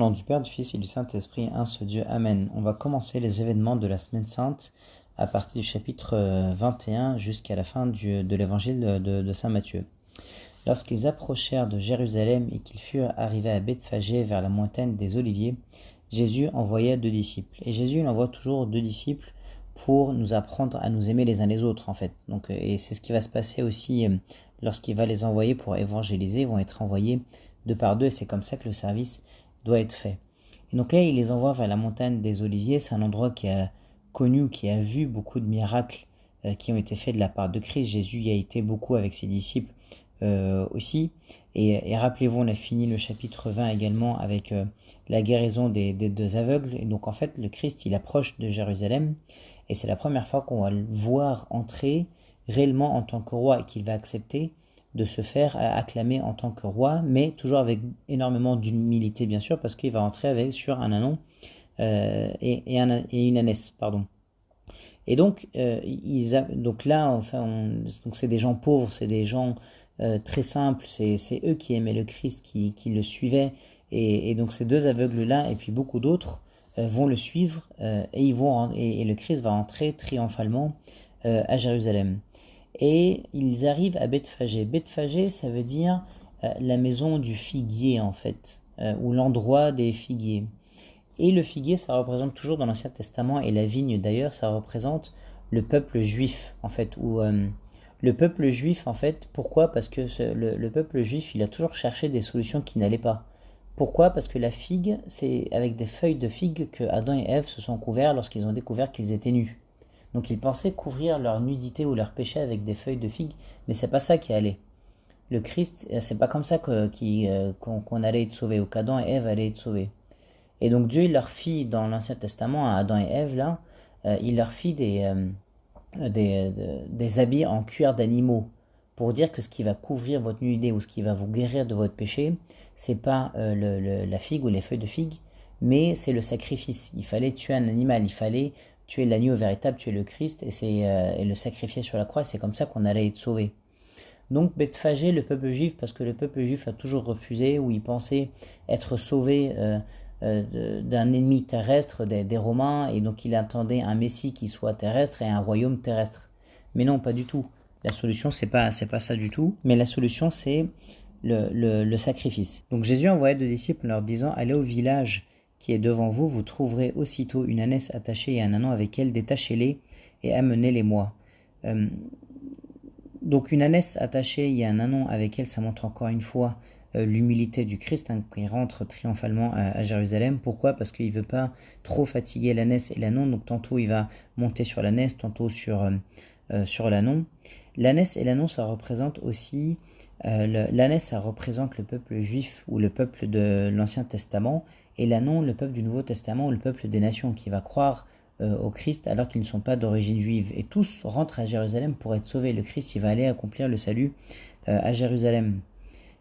Au nom du Père, du Fils et du Saint-Esprit, un seul Dieu, Amen. On va commencer les événements de la Semaine Sainte à partir du chapitre 21 jusqu'à la fin de l'évangile de Saint Matthieu. Lorsqu'ils approchèrent de Jérusalem et qu'ils furent arrivés à Bethphagée vers la montagne des Oliviers, Jésus envoya 2 disciples. Et Jésus il envoie toujours 2 disciples pour nous apprendre à nous aimer les uns les autres en fait. Donc, et c'est ce qui va se passer aussi lorsqu'il va les envoyer pour évangéliser. Ils vont être envoyés 2 par 2 et c'est comme ça que le service doit être fait. Et donc là, il les envoie vers la montagne des Oliviers. C'est un endroit qui a connu, qui a vu beaucoup de miracles qui ont été faits de la part de Christ. Jésus y a été beaucoup avec ses disciples aussi. Et rappelez-vous, on a fini le chapitre 20 également avec la guérison des 2 aveugles. Et donc en fait, le Christ, il approche de Jérusalem. Et c'est la première fois qu'on va le voir entrer réellement en tant que roi et qu'il va accepter de se faire acclamer en tant que roi, mais toujours avec énormément d'humilité bien sûr, parce qu'il va entrer sur un anon et une ânesse, pardon. Et donc, donc là, enfin, donc c'est des gens pauvres, c'est des gens très simples, c'est eux qui aimaient le Christ, qui le suivaient, et donc ces 2 aveugles-là, et puis beaucoup d'autres, vont le suivre, et le Christ va entrer triomphalement à Jérusalem. Et ils arrivent à Bethphagée. Bethphagée, ça veut dire la maison du figuier en fait, ou l'endroit des figuiers. Et le figuier, ça représente toujours dans l'Ancien Testament, et la vigne d'ailleurs, ça représente le peuple juif en fait. Le peuple juif en fait, pourquoi ? Parce que le peuple juif, il a toujours cherché des solutions qui n'allaient pas. Pourquoi ? Parce que la figue, c'est avec des feuilles de figue que Adam et Ève se sont couverts lorsqu'ils ont découvert qu'ils étaient nus. Donc ils pensaient couvrir leur nudité ou leur péché avec des feuilles de figue, mais c'est pas ça qui allait. Le Christ, c'est pas comme ça qu'on allait être sauvé, ou qu'Adam et Ève allaient être sauvés. Et donc Dieu, il leur fit dans l'Ancien Testament à Adam et Ève là, il leur fit des habits en cuir d'animaux pour dire que ce qui va couvrir votre nudité ou ce qui va vous guérir de votre péché, c'est pas la figue ou les feuilles de figue, mais c'est le sacrifice. Il fallait tuer un animal, il fallait tuer l'agneau véritable, tuer le Christ et le sacrifier sur la croix. C'est comme ça qu'on allait être sauvé. Donc Bethphagée, le peuple juif, parce que le peuple juif a toujours refusé, ou il pensait être sauvé d'un ennemi terrestre, des Romains, et donc il attendait un Messie qui soit terrestre et un royaume terrestre. Mais non, pas du tout. La solution, c'est pas ça du tout, mais la solution, c'est le sacrifice. Donc Jésus envoya 2 disciples en leur disant « Allez au village qui est devant vous, vous trouverez aussitôt une ânesse attachée et un ânon avec elle, détachez-les et amenez-les-moi. » Donc une ânesse attachée et un ânon avec elle, ça montre encore une fois l'humilité du Christ qui rentre triomphalement à Jérusalem. Pourquoi ? Parce qu'il ne veut pas trop fatiguer l'ânesse et l'ânon, donc tantôt il va monter sur l'ânesse, tantôt sur l'ânon. L'ânesse et l'ânon, ça représente aussi l'ânesse, ça représente le peuple juif ou le peuple de l'Ancien Testament, et l'ânon, le peuple du Nouveau Testament ou le peuple des nations qui va croire au Christ alors qu'ils ne sont pas d'origine juive. Et tous rentrent à Jérusalem pour être sauvés. Le Christ, il va aller accomplir le salut à Jérusalem.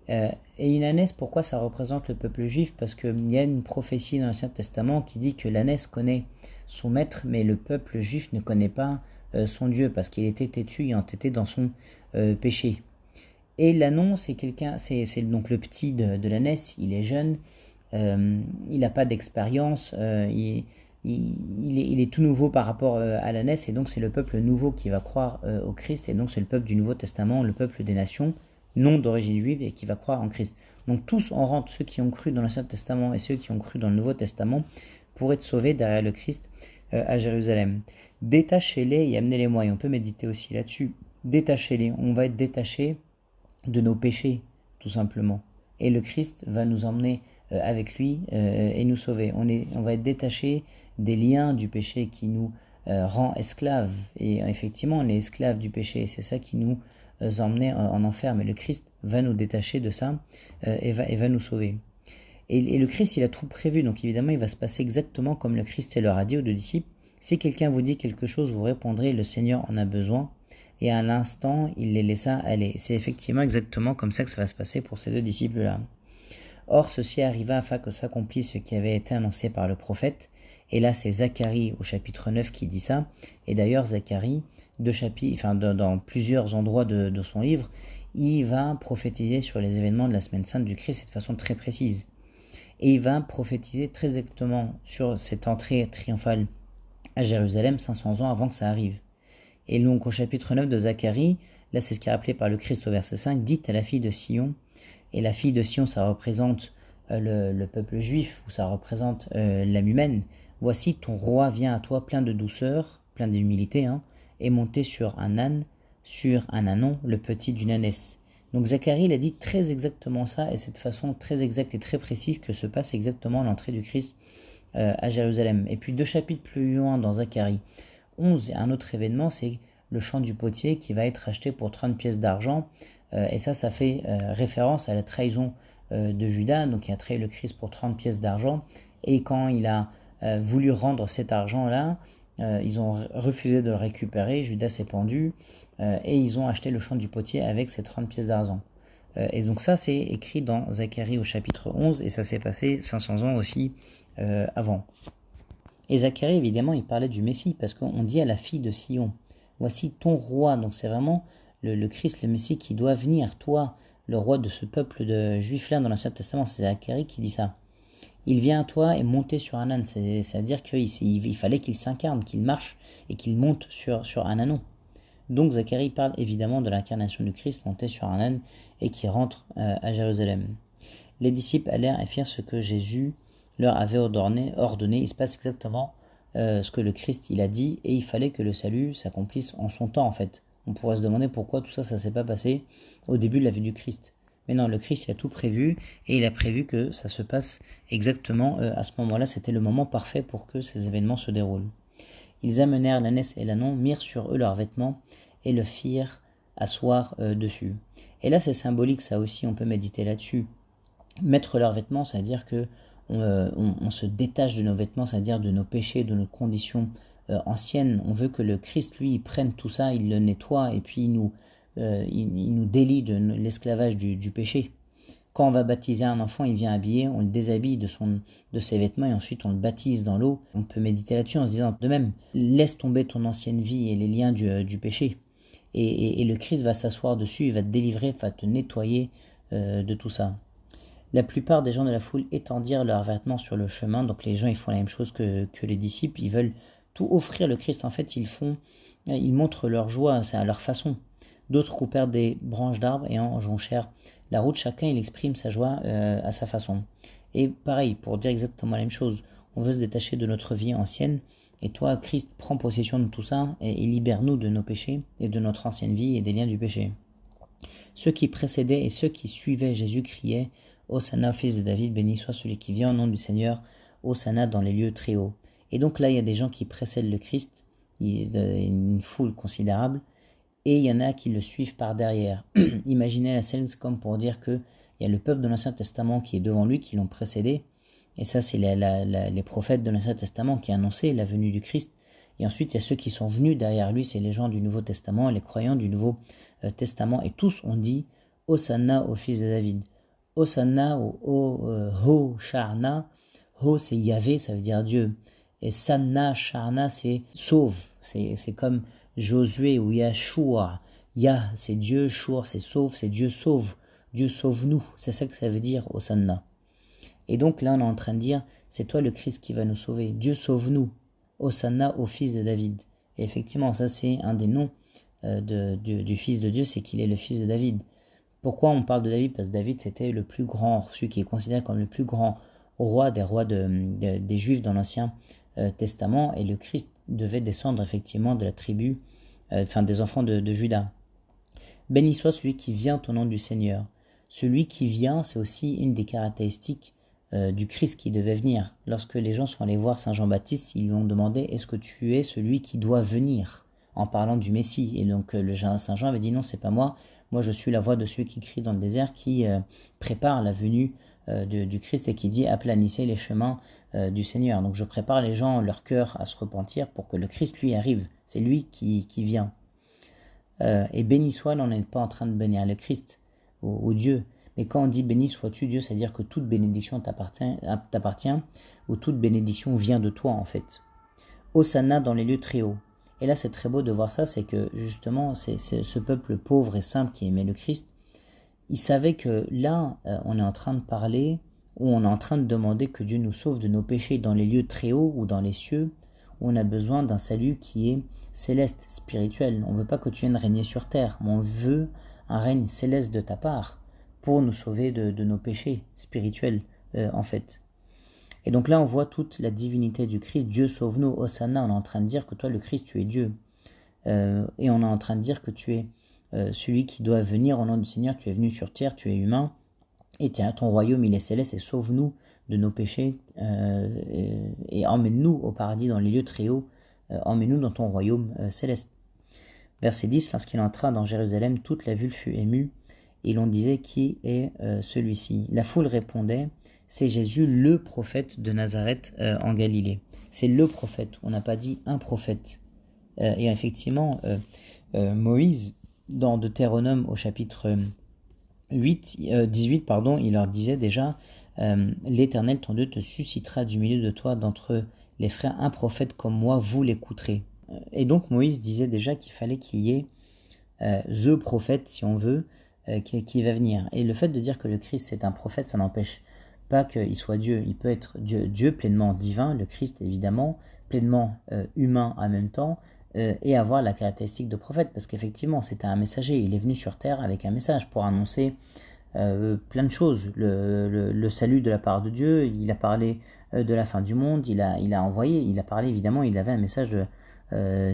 Et une ânesse, pourquoi ça représente le peuple juif ? Parce qu'il y a une prophétie dans l'Ancien Testament qui dit que l'ânesse connaît son maître, mais le peuple juif ne connaît pas son Dieu, parce qu'il était têtu et entêté dans son péché. Et l'ânon, c'est donc le petit de l'ânesse, il est jeune, il n'a pas d'expérience, il est tout nouveau par rapport à l'ânesse, et donc c'est le peuple nouveau qui va croire au Christ, et donc c'est le peuple du Nouveau Testament, le peuple des nations, non d'origine juive, et qui va croire en Christ. Donc tous on rentre, ceux qui ont cru dans l'Ancien Testament et ceux qui ont cru dans le Nouveau Testament, pour être sauvés derrière le Christ à Jérusalem. Détachez-les et amenez-les-moi. Et on peut méditer aussi là-dessus. Détachez-les. On va être détachés de nos péchés, tout simplement. Et le Christ va nous emmener avec lui et nous sauver. On va être détachés des liens du péché qui nous rend esclaves. Et effectivement, on est esclaves du péché. C'est ça qui nous emmener en enfer, mais le Christ va nous détacher de ça et va nous sauver. Et le Christ, il a tout prévu, donc évidemment, il va se passer exactement comme le Christ leur a dit aux 2 disciples. Si quelqu'un vous dit quelque chose, vous répondrez, le Seigneur en a besoin. Et à l'instant, il les laissa aller. C'est effectivement exactement comme ça que ça va se passer pour ces 2 disciples-là. Or, ceci arriva afin que s'accomplisse ce qui avait été annoncé par le prophète. Et là, c'est Zacharie au chapitre 9 qui dit ça. Et d'ailleurs, Zacharie, dans plusieurs endroits de son livre, il va prophétiser sur les événements de la Semaine Sainte du Christ de façon très précise. Et il va prophétiser très exactement sur cette entrée triomphale à Jérusalem 500 ans avant que ça arrive. Et donc au chapitre 9 de Zacharie, là c'est ce qui est rappelé par le Christ au verset 5, dites à la fille de Sion, et la fille de Sion ça représente le peuple juif, ou ça représente l'âme humaine, voici ton roi vient à toi plein de douceur, plein d'humilité, et monté sur un âne, sur un ânon, le petit d'une ânesse. Donc Zacharie il a dit très exactement ça, et cette façon très exacte et très précise que se passe exactement l'entrée du Christ à Jérusalem. Et puis 2 chapitres plus loin dans Zacharie 11, un autre événement, c'est le champ du potier qui va être acheté pour 30 pièces d'argent. Et ça fait référence à la trahison de Judas, donc il a trahi le Christ pour 30 pièces d'argent. Et quand il a voulu rendre cet argent-là, ils ont refusé de le récupérer, Judas s'est pendu, et ils ont acheté le champ du potier avec ces 30 pièces d'argent. Et donc ça, c'est écrit dans Zacharie au chapitre 11, et ça s'est passé 500 ans aussi avant. Et Zacharie, évidemment, il parlait du Messie, parce qu'on dit à la fille de Sion, voici ton roi. Donc c'est vraiment le Christ, le Messie qui doit venir, toi, le roi de ce peuple de juifs-là dans l'Ancien Testament. C'est Zacharie qui dit ça. Il vient à toi et monté sur un âne. C'est-à-dire qu'il fallait qu'il s'incarne, qu'il marche et qu'il monte sur un ânon. Donc Zacharie parle évidemment de l'incarnation du Christ monté sur un âne et qui rentre à Jérusalem. Les disciples allèrent et firent ce que Jésus leur avait ordonné. Il se passe exactement ce que le Christ il a dit, et il fallait que le salut s'accomplisse en son temps en fait. On pourrait se demander pourquoi tout ça ne s'est pas passé au début de la vie du Christ. Mais non, le Christ il a tout prévu, et il a prévu que ça se passe exactement à ce moment-là. C'était le moment parfait pour que ces événements se déroulent. Ils amenèrent l'ânesse et l'ânon, mirent sur eux leurs vêtements et le firent asseoir dessus. Et là c'est symbolique, ça aussi on peut méditer là-dessus. Mettre leurs vêtements, c'est-à-dire que on se détache de nos vêtements, c'est-à-dire de nos péchés, de nos conditions anciennes. On veut que le Christ, lui, il prenne tout ça, il le nettoie, et puis il nous délie de l'esclavage du péché. Quand on va baptiser un enfant, il vient habillé, on le déshabille de ses vêtements, et ensuite on le baptise dans l'eau. On peut méditer là-dessus en se disant de même, laisse tomber ton ancienne vie et les liens du péché. Et le Christ va s'asseoir dessus, il va te délivrer, va te nettoyer de tout ça. La plupart des gens de la foule étendirent leurs vêtements sur le chemin, donc les gens ils font la même chose que les disciples, ils veulent tout offrir le Christ, en fait ils montrent leur joie, c'est à leur façon. D'autres coupèrent des branches d'arbres et en jonchèrent la route, chacun il exprime sa joie à sa façon. Et pareil, pour dire exactement la même chose, on veut se détacher de notre vie ancienne, et toi Christ prends possession de tout ça et libère-nous de nos péchés et de notre ancienne vie et des liens du péché. Ceux qui précédaient et ceux qui suivaient Jésus criaient Hosanna, fils de David, béni soit celui qui vient au nom du Seigneur, Hosanna dans les lieux très hauts. Et donc là, il y a des gens qui précèdent le Christ, il y a une foule considérable, et il y en a qui le suivent par derrière. Imaginez la scène, c'est comme pour dire qu'il y a le peuple de l'Ancien Testament qui est devant lui, qui l'ont précédé, et ça c'est les prophètes de l'Ancien Testament qui annonçaient la venue du Christ. Et ensuite, il y a ceux qui sont venus derrière lui, c'est les gens du Nouveau Testament, les croyants du Nouveau Testament, et tous ont dit Hosanna au fils de David. Hosanna ou Ho Sharna. Ho c'est Yahvé, ça veut dire Dieu. Et Sanna Sharna c'est sauve. C'est comme Josué ou Yahshua. Yah c'est Dieu, Shur c'est sauve, c'est Dieu sauve. Dieu sauve-nous. C'est ça que ça veut dire Hosanna. Et donc là on est en train de dire c'est toi le Christ qui va nous sauver. Dieu sauve-nous. Hosanna au fils de David. Et effectivement ça c'est un des noms du fils de Dieu, c'est qu'il est le fils de David. Pourquoi on parle de David? Parce que David c'était le plus grand, celui qui est considéré comme le plus grand roi des rois des Juifs dans l'Ancien Testament, et le Christ devait descendre effectivement de la tribu, des enfants de Juda. Béni soit celui qui vient au nom du Seigneur. Celui qui vient, c'est aussi une des caractéristiques du Christ qui devait venir. Lorsque les gens sont allés voir Saint Jean-Baptiste, ils lui ont demandé est-ce que tu es celui qui doit venir, en parlant du Messie. Et donc Saint Jean avait dit non, c'est pas moi. Moi, je suis la voix de celui qui crie dans le désert, qui prépare la venue du Christ et qui dit aplanissez les chemins du Seigneur. Donc je prépare les gens, leur cœur à se repentir pour que le Christ lui arrive. C'est lui qui vient. Et béni soit, là on n'est pas en train de bénir le Christ ou Dieu. Mais quand on dit béni sois-tu Dieu, c'est-à-dire que toute bénédiction t'appartient ou toute bénédiction vient de toi en fait. Hosanna dans les lieux très hauts. Et là c'est très beau de voir ça, c'est que justement c'est ce peuple pauvre et simple qui aimait le Christ, il savait que là on est en train de parler où on est en train de demander que Dieu nous sauve de nos péchés dans les lieux très hauts ou dans les cieux, où on a besoin d'un salut qui est céleste, spirituel. On ne veut pas que tu viennes régner sur terre, mais on veut un règne céleste de ta part pour nous sauver de nos péchés spirituels, en fait. Et donc là, on voit toute la divinité du Christ. Dieu sauve-nous, Hosanna. On est en train de dire que toi, le Christ, tu es Dieu. Et on est en train de dire que tu es celui qui doit venir au nom du Seigneur. Tu es venu sur terre, tu es humain. Et tiens, ton royaume, il est céleste et sauve-nous de nos péchés et emmène-nous au paradis dans les lieux très hauts. Emmène-nous dans ton royaume céleste. Verset 10, lorsqu'il entra dans Jérusalem, toute la ville fut émue et l'on disait qui est celui-ci. La foule répondait, c'est Jésus, le prophète de Nazareth en Galilée. C'est le prophète, on n'a pas dit un prophète. Et effectivement, Moïse, dans Deutéronome au chapitre 18, il leur disait déjà, l'Éternel ton Dieu te suscitera du milieu de toi d'entre les frères un prophète comme moi, vous l'écouterez. Et donc Moïse disait déjà qu'il fallait qu'il y ait the prophète, si on veut, qui va venir. Et le fait de dire que le Christ c'est un prophète, ça n'empêche pas qu'il soit Dieu. Il peut être Dieu pleinement divin, le Christ évidemment, pleinement humain en même temps, et avoir la caractéristique de prophète, parce qu'effectivement c'était un messager, il est venu sur terre avec un message pour annoncer plein de choses, le salut de la part de Dieu, il a parlé de la fin du monde, il a parlé évidemment, il avait un message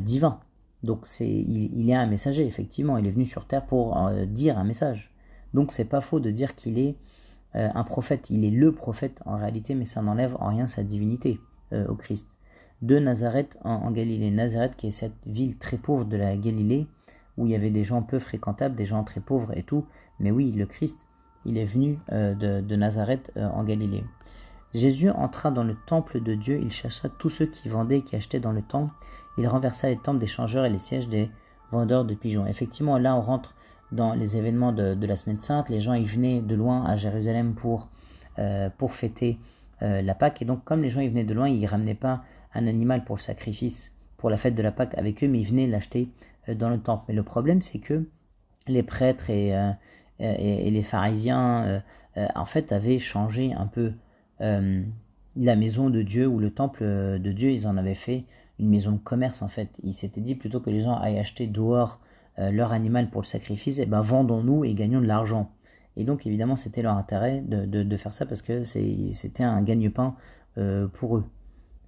divin. Donc il est un messager, effectivement, il est venu sur terre pour dire un message. Donc c'est pas faux de dire qu'il est un prophète, il est le prophète en réalité, mais ça n'enlève en rien sa divinité au Christ. De Nazareth en Galilée, Nazareth qui est cette ville très pauvre de la Galilée, où il y avait des gens peu fréquentables, des gens très pauvres et tout, mais oui, le Christ, il est venu de Nazareth en Galilée. Jésus entra dans le temple de Dieu, il chassa tous ceux qui vendaient et qui achetaient dans le temple, il renversa les temples des changeurs et les sièges des vendeurs de pigeons. Effectivement, là on rentre dans les événements de la Semaine Sainte, les gens ils venaient de loin à Jérusalem pour fêter la Pâque, et donc comme les gens ils venaient de loin, ils ne ramenaient pas un animal pour le sacrifice, pour la fête de la Pâque avec eux, mais ils venaient l'acheter dans le temple. Mais le problème c'est que les prêtres et les pharisiens en fait avaient changé un peu la maison de Dieu ou le temple de Dieu, ils en avaient fait une maison de commerce en fait. Ils s'étaient dit plutôt que les gens aillent acheter dehors leur animal pour le sacrifice, et ben vendons-nous et gagnons de l'argent. Et donc évidemment c'était leur intérêt de faire ça parce que c'était un gagne-pain pour eux.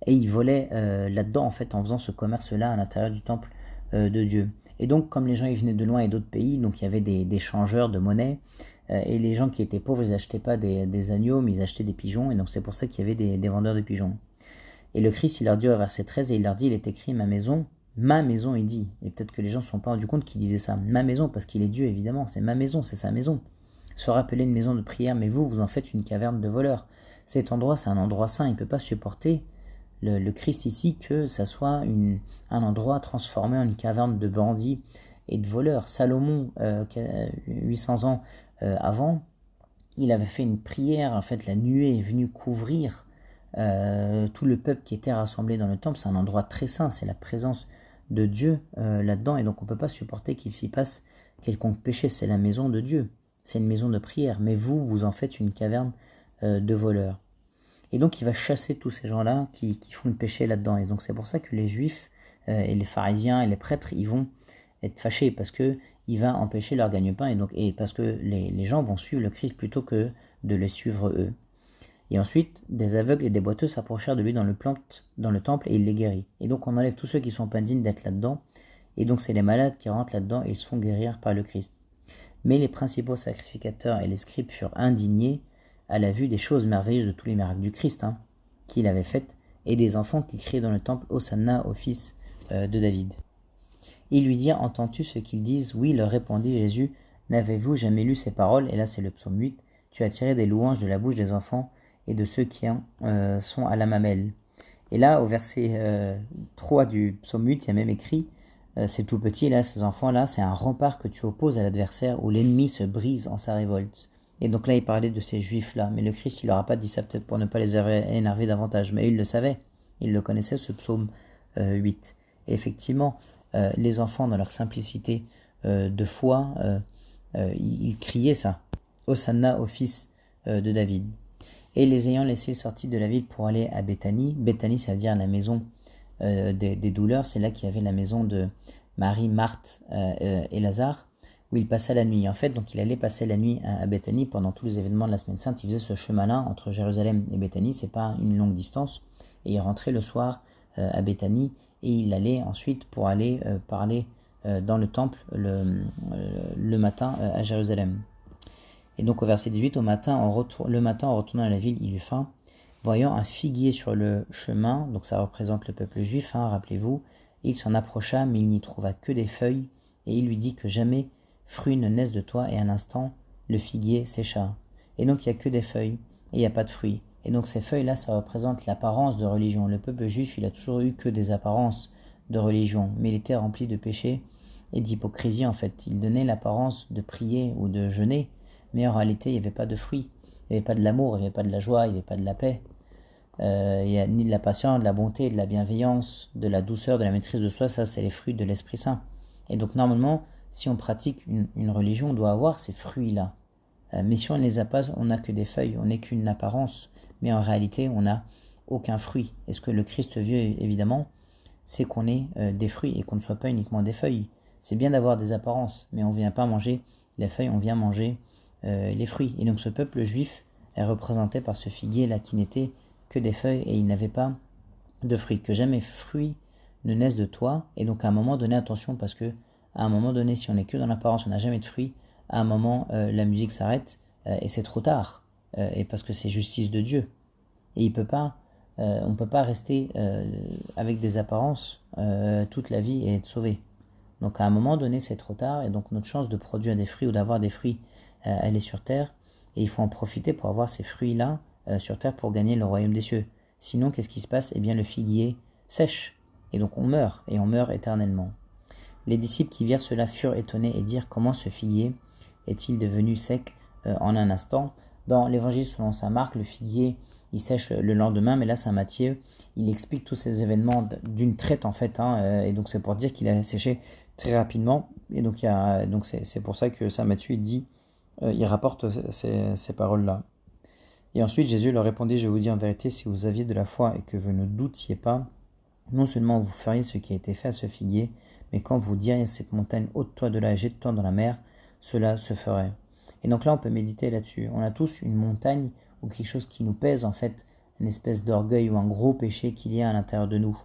Et ils volaient là-dedans en fait en faisant ce commerce-là à l'intérieur du temple de Dieu. Et donc comme les gens ils venaient de loin et d'autres pays, donc il y avait des changeurs de monnaie, et les gens qui étaient pauvres ils n'achetaient pas des agneaux mais ils achetaient des pigeons, et donc c'est pour ça qu'il y avait des vendeurs de pigeons. Et le Christ il leur dit au verset 13, et il leur dit, il est écrit ma maison il dit, et peut-être que les gens ne se sont pas rendus compte qu'il disait ça, ma maison, parce qu'il est Dieu évidemment, c'est ma maison, c'est sa maison, sera appelée une maison de prière, mais vous en faites une caverne de voleurs. Cet endroit c'est un endroit saint, il ne peut pas supporter le Christ ici que ça soit un endroit transformé en une caverne de bandits et de voleurs. Salomon, 800 ans avant, il avait fait une prière, en fait la nuée est venue couvrir tout le peuple qui était rassemblé dans le temple. C'est un endroit très saint, c'est la présence de Dieu là-dedans, et donc on ne peut pas supporter qu'il s'y passe quelconque péché. C'est la maison de Dieu, c'est une maison de prière, mais vous en faites une caverne de voleurs. Et donc il va chasser tous ces gens-là qui font le péché là-dedans. Et donc c'est pour ça que les juifs et les pharisiens et les prêtres, ils vont être fâchés parce que il va empêcher leur gagne-pain, et parce que les gens vont suivre le Christ plutôt que de le suivre eux. Et ensuite, des aveugles et des boiteux s'approchèrent de lui dans le temple et il les guérit. Et donc on enlève tous ceux qui sont pas dignes d'être là-dedans. Et donc c'est les malades qui rentrent là-dedans et ils se font guérir par le Christ. Mais les principaux sacrificateurs et les scribes furent indignés à la vue des choses merveilleuses de tous les miracles du Christ qu'il avait faites, et des enfants qui criaient dans le temple Hosanna au fils de David. Ils lui dirent, entends-tu ce qu'ils disent? Oui, leur répondit Jésus, n'avez-vous jamais lu ces paroles? Et là c'est le psaume 8, tu as tiré des louanges de la bouche des enfants et de ceux qui sont à la mamelle. Et là, au verset 3 du psaume 8, il y a même écrit, c'est tout petit, là, ces enfants-là, c'est un rempart que tu opposes à l'adversaire, où l'ennemi se brise en sa révolte. Et donc là, il parlait de ces juifs-là, mais le Christ, il leur a pas dit ça peut-être pour ne pas les énerver davantage, mais il le savait, il le connaissait, ce psaume 8. Et effectivement, les enfants, dans leur simplicité de foi, ils criaient ça, Hosanna au fils de David. Et les ayant laissés sortis de la ville pour aller à Béthanie. Béthanie, ça veut dire la maison des douleurs. C'est là qu'il y avait la maison de Marie, Marthe et Lazare, où il passa la nuit. En fait, donc il allait passer la nuit à Béthanie pendant tous les événements de la semaine sainte. Il faisait ce chemin-là entre Jérusalem et Béthanie. C'est pas une longue distance. Et il rentrait le soir à Béthanie et il allait ensuite pour aller parler dans le temple le matin à Jérusalem. Et donc au verset 18, le matin, en retournant à la ville, il eut faim. Voyant un figuier sur le chemin, donc ça représente le peuple juif, rappelez-vous, il s'en approcha, mais il n'y trouva que des feuilles, et il lui dit que jamais fruit ne naisse de toi, et à l'instant, le figuier sécha. Et donc il n'y a que des feuilles, et il n'y a pas de fruits. Et donc ces feuilles-là, ça représente l'apparence de religion. Le peuple juif, il a toujours eu que des apparences de religion, mais il était rempli de péché et d'hypocrisie en fait. Il donnait l'apparence de prier ou de jeûner, mais en réalité, il n'y avait pas de fruits, il n'y avait pas de l'amour, il n'y avait pas de la joie, il n'y avait pas de la paix. Il n'y a ni de la patience, de la bonté, de la bienveillance, de la douceur, de la maîtrise de soi. Ça, c'est les fruits de l'Esprit Saint. Et donc, normalement, si on pratique une religion, on doit avoir ces fruits-là. Mais si on ne les a pas, on n'a que des feuilles, on n'est qu'une apparence. Mais en réalité, on n'a aucun fruit. Et ce que le Christ veut, évidemment, c'est qu'on ait des fruits et qu'on ne soit pas uniquement des feuilles. C'est bien d'avoir des apparences, mais on ne vient pas manger les feuilles, on vient manger les fruits. Et donc ce peuple juif est représenté par ce figuier-là qui n'était que des feuilles et il n'avait pas de fruits. Que jamais fruit ne naisse de toi. Et donc à un moment donné, attention, parce que à un moment donné, si on n'est que dans l'apparence, on n'a jamais de fruits, à un moment, la musique s'arrête et c'est trop tard. Et parce que c'est justice de Dieu. Et on ne peut pas rester avec des apparences toute la vie et être sauvé. Donc à un moment donné, c'est trop tard, et donc notre chance de produire des fruits ou d'avoir des fruits, elle est sur terre, et il faut en profiter pour avoir ces fruits-là sur terre pour gagner le royaume des cieux. Sinon, qu'est-ce qui se passe ? Eh bien, le figuier sèche, et donc on meurt, et on meurt éternellement. Les disciples qui virent cela furent étonnés et dirent « Comment ce figuier est-il devenu sec en un instant ?» Dans l'évangile selon saint Marc, le figuier il sèche le lendemain, mais là saint Matthieu, il explique tous ces événements d'une traite en fait, et donc c'est pour dire qu'il a séché très rapidement, et donc c'est pour ça que saint Matthieu dit, il rapporte ces paroles-là. Et ensuite Jésus leur répondit, je vous dis en vérité, si vous aviez de la foi et que vous ne doutiez pas, non seulement vous feriez ce qui a été fait à ce figuier, mais quand vous diriez cette montagne, ôte-toi de là, jette-toi dans la mer, cela se ferait. Et donc là on peut méditer là-dessus. On a tous une montagne ou quelque chose qui nous pèse en fait, une espèce d'orgueil ou un gros péché qu'il y a à l'intérieur de nous.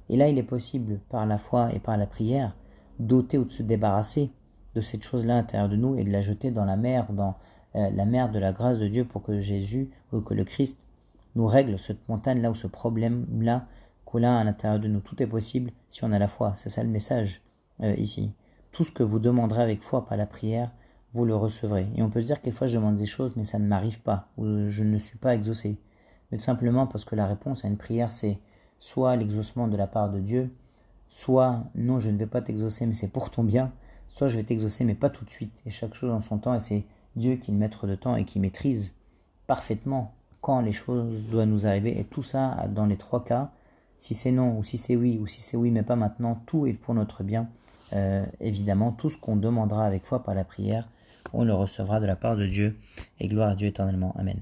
Et là il est possible par la foi et par la prière d'ôter ou de se débarrasser de cette chose-là à l'intérieur de nous et de la jeter dans la mer de la grâce de Dieu pour que Jésus ou que le Christ nous règle cette montagne-là ou ce problème-là qu'on a à l'intérieur de nous. Tout est possible si on a la foi. C'est ça le message ici. Tout ce que vous demanderez avec foi par la prière, vous le recevrez. Et on peut se dire quelquefois je demande des choses mais ça ne m'arrive pas ou je ne suis pas exaucé. Mais tout simplement parce que la réponse à une prière c'est soit l'exaucement de la part de Dieu, soit non je ne vais pas t'exaucer mais c'est pour ton bien, soit je vais t'exaucer mais pas tout de suite. Et chaque chose en son temps et c'est Dieu qui est le maître de temps et qui maîtrise parfaitement quand les choses doivent nous arriver. Et tout ça dans les trois cas, si c'est non ou si c'est oui mais pas maintenant, tout est pour notre bien. Évidemment, tout ce qu'on demandera avec foi par la prière, on le recevra de la part de Dieu, et gloire à Dieu éternellement. Amen.